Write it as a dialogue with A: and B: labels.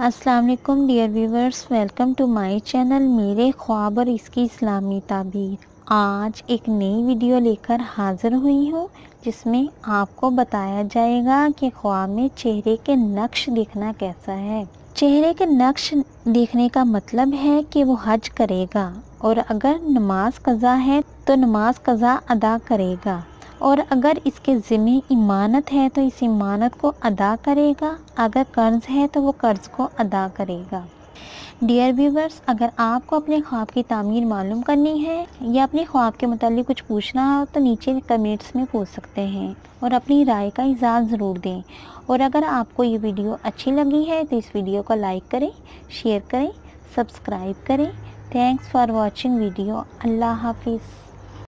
A: अस्सलाम वालेकुम dear viewers, welcome to my channel मेरे ख्वाब और इसकी इस्लामी ताबीर। आज एक नई वीडियो लेकर हाज़िर हुई हूँ जिसमें आपको बताया जाएगा कि ख्वाब में चेहरे के नक्श देखना कैसा है। चेहरे के नक्श देखने का मतलब है कि वो हज करेगा और अगर नमाज कज़ा है तो नमाज कज़ा अदा करेगा, और अगर इसके ज़िम्मे इमानत है तो इस इमानत को अदा करेगा, अगर कर्ज़ है तो वो कर्ज़ को अदा करेगा। डियर व्यूवर्स, अगर आपको अपने ख्वाब की तामीर मालूम करनी है या अपने ख्वाब के मुताल्लिक कुछ पूछना हो तो नीचे कमेंट्स में पूछ सकते हैं और अपनी राय का इज़हार ज़रूर दें। और अगर आपको ये वीडियो अच्छी लगी है तो इस वीडियो को लाइक करें, शेयर करें, सब्सक्राइब करें। Thanks for watching video. अल्लाह हाफिज़।